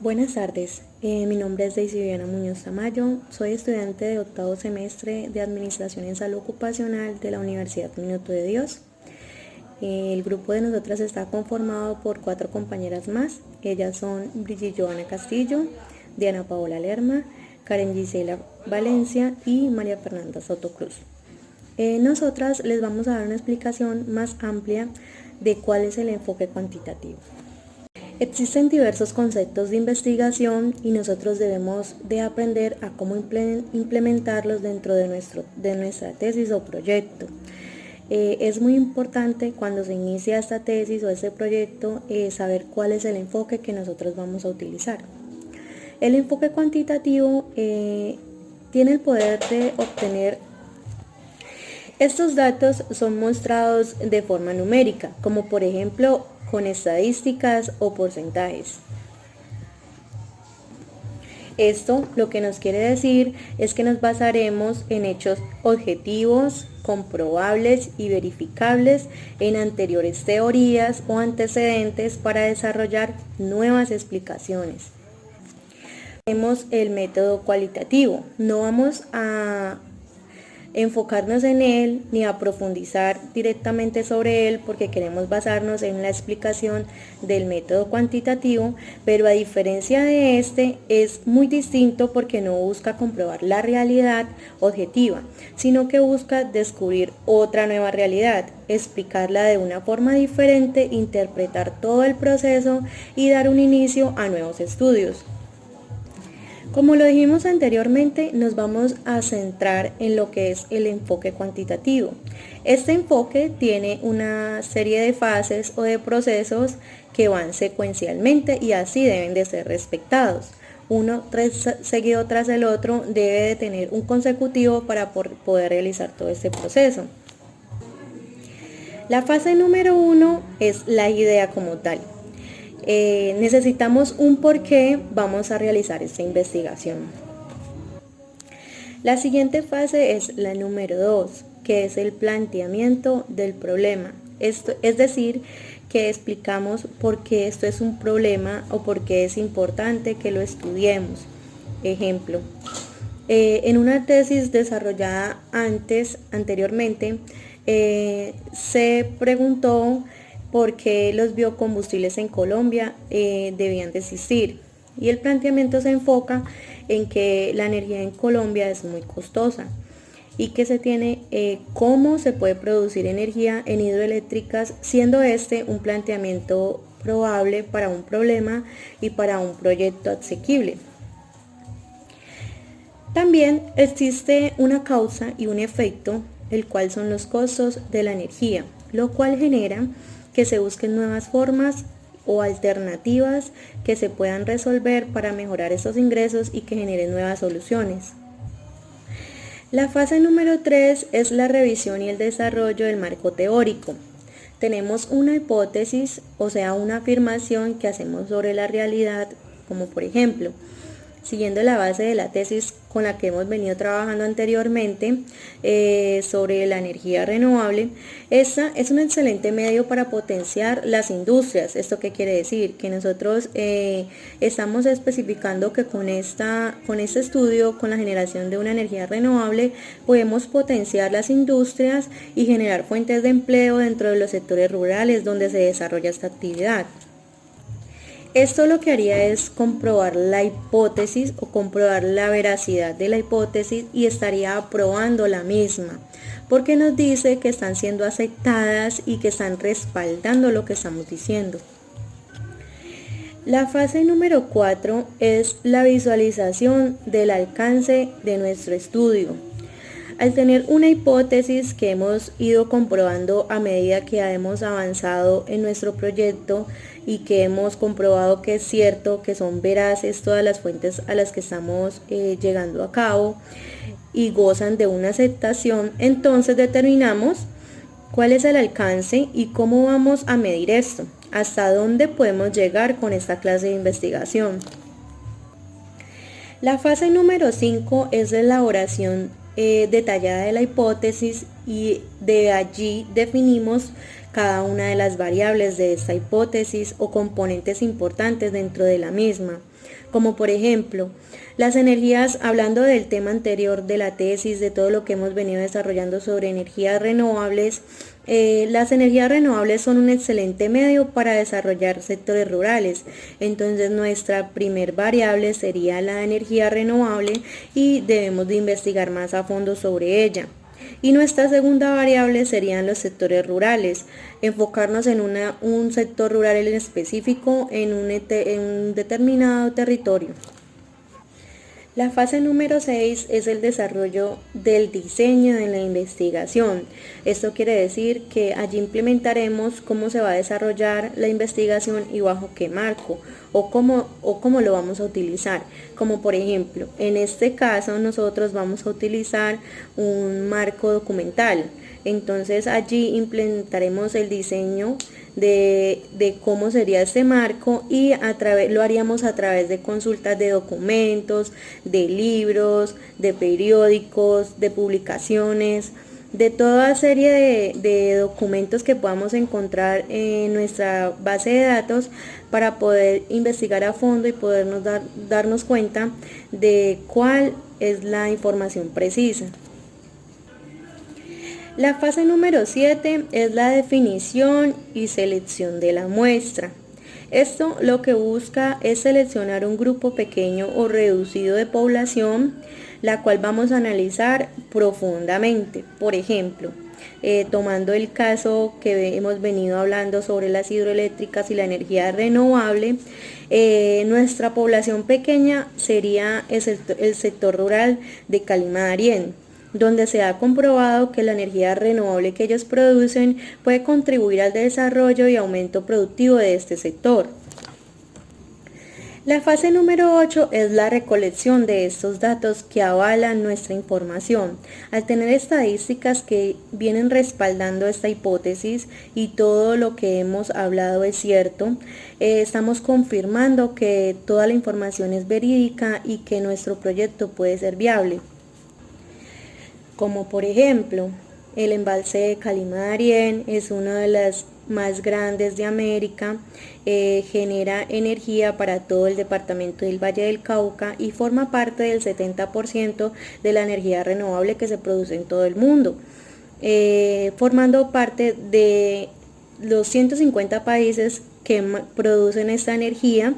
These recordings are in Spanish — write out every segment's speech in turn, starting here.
Buenas tardes, mi nombre es Daisy Viviana Muñoz Tamayo, soy estudiante de octavo semestre de Administración en Salud Ocupacional de la Universidad Minuto de Dios. El grupo de nosotras está conformado por 4 compañeras más, ellas son Brigitte Joana Castillo, Diana Paola Lerma, Karen Gisela Valencia y María Fernanda Soto Cruz. Nosotras les vamos a dar una explicación más amplia de cuál es el enfoque cuantitativo. Existen diversos conceptos de investigación y nosotros debemos de aprender a cómo implementarlos dentro de nuestra tesis o proyecto. Es muy importante cuando se inicia esta tesis o este proyecto saber cuál es el enfoque que nosotros vamos a utilizar. El enfoque cuantitativo tiene el poder de obtener estos datos son mostrados de forma numérica, como por ejemplo con estadísticas o porcentajes. Esto lo que nos quiere decir es que nos basaremos en hechos objetivos, comprobables y verificables en anteriores teorías o antecedentes para desarrollar nuevas explicaciones. Tenemos el método cualitativo, no vamos a enfocarnos en él ni a profundizar directamente sobre él porque queremos basarnos en la explicación del método cuantitativo, pero a diferencia de este es muy distinto porque no busca comprobar la realidad objetiva, sino que busca descubrir otra nueva realidad, explicarla de una forma diferente, interpretar todo el proceso y dar un inicio a nuevos estudios. Como lo dijimos anteriormente, nos vamos a centrar en lo que es el enfoque cuantitativo. Este enfoque tiene una serie de fases o de procesos que van secuencialmente y así deben de ser respetados. Uno seguido tras el otro debe de tener un consecutivo para poder realizar todo este proceso. La fase número 1 es la idea como tal. Necesitamos un por qué vamos a realizar esta investigación. La siguiente fase es la número 2, que es el planteamiento del problema. Esto es decir, que explicamos por qué esto es un problema o por qué es importante que lo estudiemos. Ejemplo, en una tesis desarrollada anteriormente, se preguntó porque los biocombustibles en Colombia debían de existir. Y el planteamiento se enfoca en que la energía en Colombia es muy costosa y que se tiene cómo se puede producir energía en hidroeléctricas, siendo este un planteamiento probable para un problema y para un proyecto asequible. También existe una causa y un efecto, el cual son los costos de la energía, lo cual genera que se busquen nuevas formas o alternativas que se puedan resolver para mejorar estos ingresos y que generen nuevas soluciones. La fase número 3 es la revisión y el desarrollo del marco teórico. Tenemos una hipótesis, o sea, una afirmación que hacemos sobre la realidad, como por ejemplo, siguiendo la base de la tesis con la que hemos venido trabajando anteriormente sobre la energía renovable. Esta es un excelente medio para potenciar las industrias. ¿Esto qué quiere decir? Que nosotros estamos especificando que con este estudio, con la generación de una energía renovable, podemos potenciar las industrias y generar fuentes de empleo dentro de los sectores rurales donde se desarrolla esta actividad. Esto lo que haría es comprobar la hipótesis o comprobar la veracidad de la hipótesis y estaría aprobando la misma, porque nos dice que están siendo aceptadas y que están respaldando lo que estamos diciendo. La fase número 4 es la visualización del alcance de nuestro estudio. Al tener una hipótesis que hemos ido comprobando a medida que hemos avanzado en nuestro proyecto y que hemos comprobado que es cierto, que son veraces todas las fuentes a las que estamos llegando a cabo y gozan de una aceptación, entonces determinamos cuál es el alcance y cómo vamos a medir esto, hasta dónde podemos llegar con esta clase de investigación. La fase número 5 es la elaboración detallada de la hipótesis y de allí definimos cada una de las variables de esta hipótesis o componentes importantes dentro de la misma. como por ejemplo, las energías, hablando del tema anterior de la tesis, de todo lo que hemos venido desarrollando sobre energías renovables, las energías renovables son un excelente medio para desarrollar sectores rurales. Entonces nuestra primer variable sería la energía renovable y debemos de investigar más a fondo sobre ella. Y nuestra segunda variable serían los sectores rurales, enfocarnos en un sector rural en específico en un determinado territorio. La fase número 6 es el desarrollo del diseño de la investigación. Esto quiere decir que allí implementaremos cómo se va a desarrollar la investigación y bajo qué marco o cómo lo vamos a utilizar. Como por ejemplo, en este caso nosotros vamos a utilizar un marco documental. Entonces allí implementaremos el diseño de cómo sería este marco y lo haríamos a través de consultas de documentos, de libros, de periódicos, de publicaciones, de toda serie de documentos que podamos encontrar en nuestra base de datos para poder investigar a fondo y podernos darnos cuenta de cuál es la información precisa. La fase número 7 es la definición y selección de la muestra. Esto lo que busca es seleccionar un grupo pequeño o reducido de población, la cual vamos a analizar profundamente. Por ejemplo, tomando el caso que hemos venido hablando sobre las hidroeléctricas y la energía renovable, nuestra población pequeña sería el sector rural de Calima-Darién, donde se ha comprobado que la energía renovable que ellos producen puede contribuir al desarrollo y aumento productivo de este sector. La fase número 8 es la recolección de estos datos que avalan nuestra información. Al tener estadísticas que vienen respaldando esta hipótesis y todo lo que hemos hablado es cierto, estamos confirmando que toda la información es verídica y que nuestro proyecto puede ser viable. Como por ejemplo, el embalse de Calima-Darién es uno de los más grandes de América, genera energía para todo el departamento del Valle del Cauca y forma parte del 70% de la energía renovable que se produce en todo el mundo, formando parte de los 150 países que producen esta energía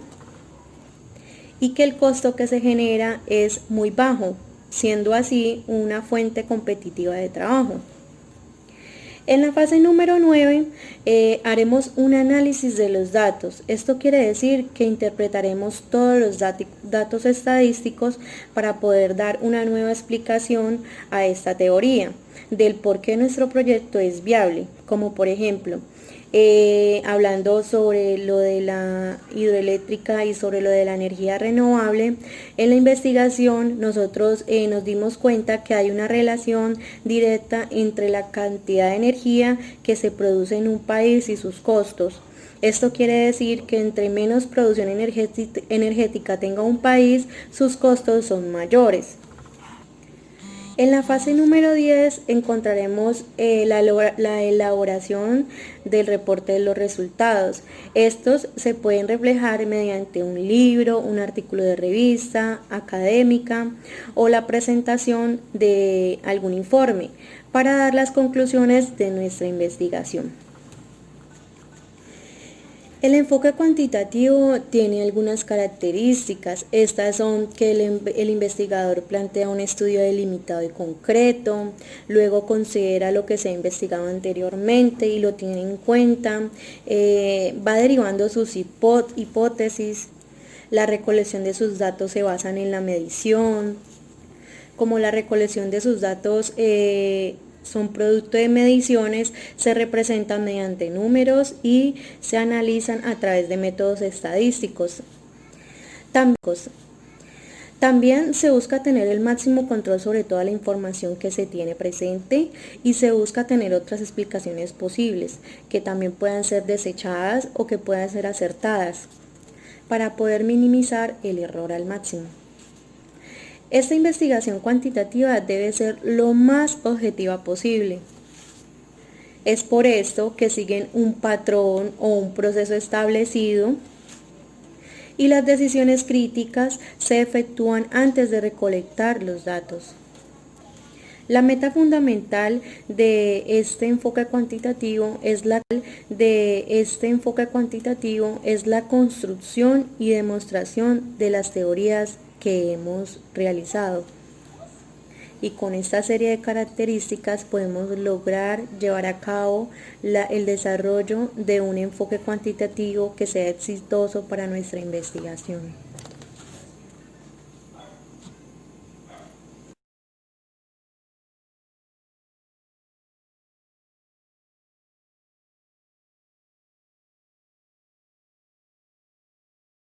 y que el costo que se genera es muy bajo, siendo así una fuente competitiva de trabajo. En la fase número 9 haremos un análisis de los datos. Esto quiere decir que interpretaremos todos los datos estadísticos para poder dar una nueva explicación a esta teoría del por qué nuestro proyecto es viable, como por ejemplo, hablando sobre lo de la hidroeléctrica y sobre lo de la energía renovable, en la investigación nosotros nos dimos cuenta que hay una relación directa entre la cantidad de energía que se produce en un país y sus costos. Esto quiere decir que entre menos producción energética tenga un país, sus costos son mayores. En la fase número 10 encontraremos la elaboración del reporte de los resultados. Estos se pueden reflejar mediante un libro, un artículo de revista académica o la presentación de algún informe para dar las conclusiones de nuestra investigación. El enfoque cuantitativo tiene algunas características. Estas son que el investigador plantea un estudio delimitado y concreto, luego considera lo que se ha investigado anteriormente y lo tiene en cuenta, va derivando sus hipótesis, la recolección de sus datos se basan en la medición, como la recolección de sus datos son producto de mediciones, se representan mediante números y se analizan a través de métodos estadísticos. También se busca tener el máximo control sobre toda la información que se tiene presente y se busca tener otras explicaciones posibles, que también puedan ser desechadas o que puedan ser acertadas, para poder minimizar el error al máximo. Esta investigación cuantitativa debe ser lo más objetiva posible. Es por esto que siguen un patrón o un proceso establecido y las decisiones críticas se efectúan antes de recolectar los datos. La meta fundamental de este enfoque cuantitativo es la construcción y demostración de las teorías que hemos realizado. Y con esta serie de características podemos lograr llevar a cabo el desarrollo de un enfoque cuantitativo que sea exitoso para nuestra investigación.